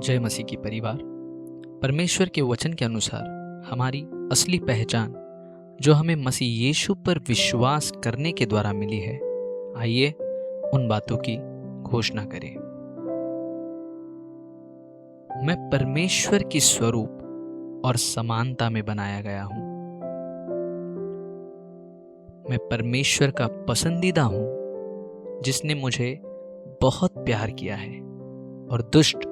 जय मसीह की परिवार। परमेश्वर के वचन के अनुसार हमारी असली पहचान जो हमें मसीह यीशु पर विश्वास करने के द्वारा मिली है, आइए उन बातों की घोषणा करें। मैं परमेश्वर की स्वरूप और समानता में बनाया गया हूं। मैं परमेश्वर का पसंदीदा हूं जिसने मुझे बहुत प्यार किया है और दुष्ट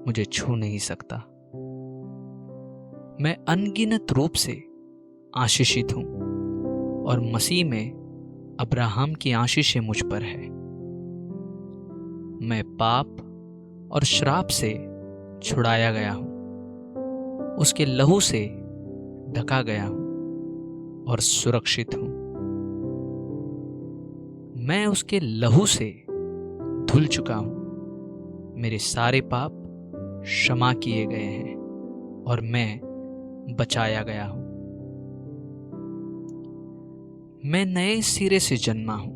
मुझे छू नहीं सकता। मैं अनगिनत रूप से आशीषित हूं और मसीह में अब्राहम की आशीषें मुझ पर है। मैं पाप और श्राप से छुड़ाया गया हूं, उसके लहू से ढका गया हूं और सुरक्षित हूं। मैं उसके लहू से धुल चुका हूं। मेरे सारे पाप क्षमा किए गए हैं और मैं बचाया गया हूं। मैं नए सिरे से जन्मा हूं।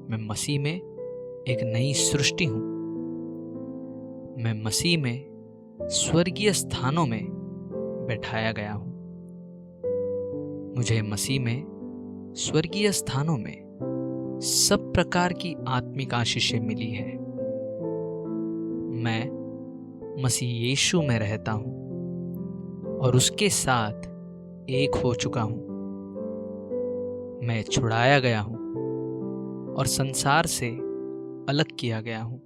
मैं मसीह में एक नई सृष्टि हूं। मैं मसीह में स्वर्गीय स्थानों में बैठाया गया हूं। मुझे मसीह में स्वर्गीय स्थानों में सब प्रकार की आत्मिक आशीषें मिली है। मैं मसीह यीशु में रहता हूं और उसके साथ एक हो चुका हूं। मैं छुड़ाया गया हूं और संसार से अलग किया गया हूं।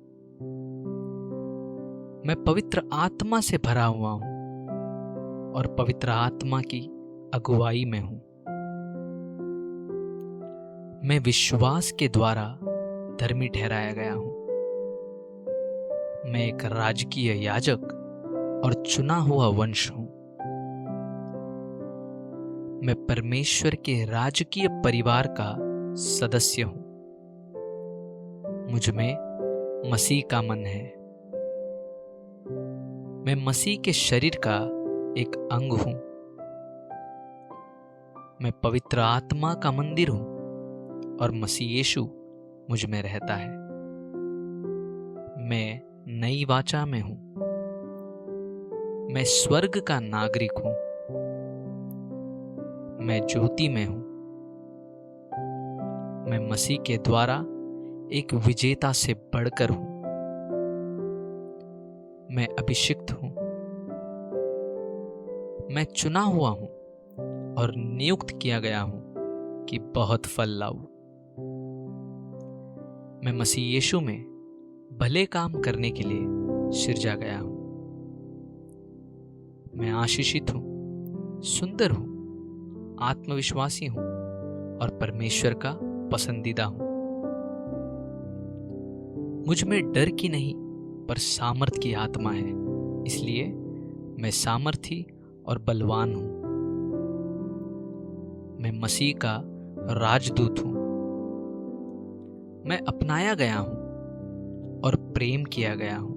मैं पवित्र आत्मा से भरा हुआ हूं और पवित्र आत्मा की अगुवाई में हूं। मैं विश्वास के द्वारा धर्मी ठहराया गया हूं। मैं एक राजकीय याजक और चुना हुआ वंश हूं। मैं परमेश्वर के राजकीय परिवार का सदस्य हूं। मुझ में मसीह का मन है। मैं मसीह के शरीर का एक अंग हूं। मैं पवित्र आत्मा का मंदिर हूं और मसीह यीशु मुझ में रहता है। मैं नई वाचा में हूं। मैं स्वर्ग का नागरिक हूं। मैं ज्योति में हूं। मैं मसीह के द्वारा एक विजेता से बढ़कर हूं। मैं अभिषिक्त हूं। मैं चुना हुआ हूं और नियुक्त किया गया हूं कि बहुत फल लाऊं। मैं मसीह यीशु में भले काम करने के लिए सिरजा गया हूं। मैं आशीषित हूं, सुंदर हूं, आत्मविश्वासी हूं और परमेश्वर का पसंदीदा हूं। मुझ में डर की नहीं पर सामर्थ की आत्मा है, इसलिए मैं सामर्थी और बलवान हूं। मैं मसीह का राजदूत हूं। मैं अपनाया गया हूं और प्रेम किया गया हूं।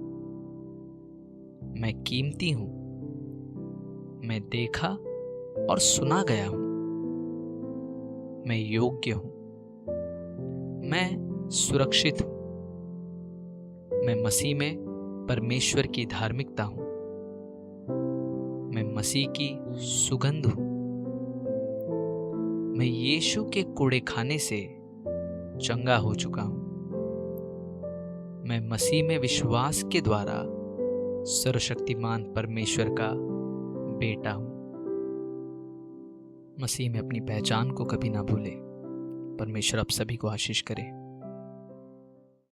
मैं कीमती हूं। मैं देखा और सुना गया हूं। मैं योग्य हूं। मैं सुरक्षित हूं। मैं मसीह में परमेश्वर की धार्मिकता हूं। मैं मसीह की सुगंध हूं। मैं यीशु के कूड़े खाने से चंगा हो चुका हूं। मैं मसीह में विश्वास के द्वारा सर्वशक्तिमान परमेश्वर का बेटा हूं। मसीह में अपनी पहचान को कभी ना भूलें। परमेश्वर आप सभी को आशीष करे।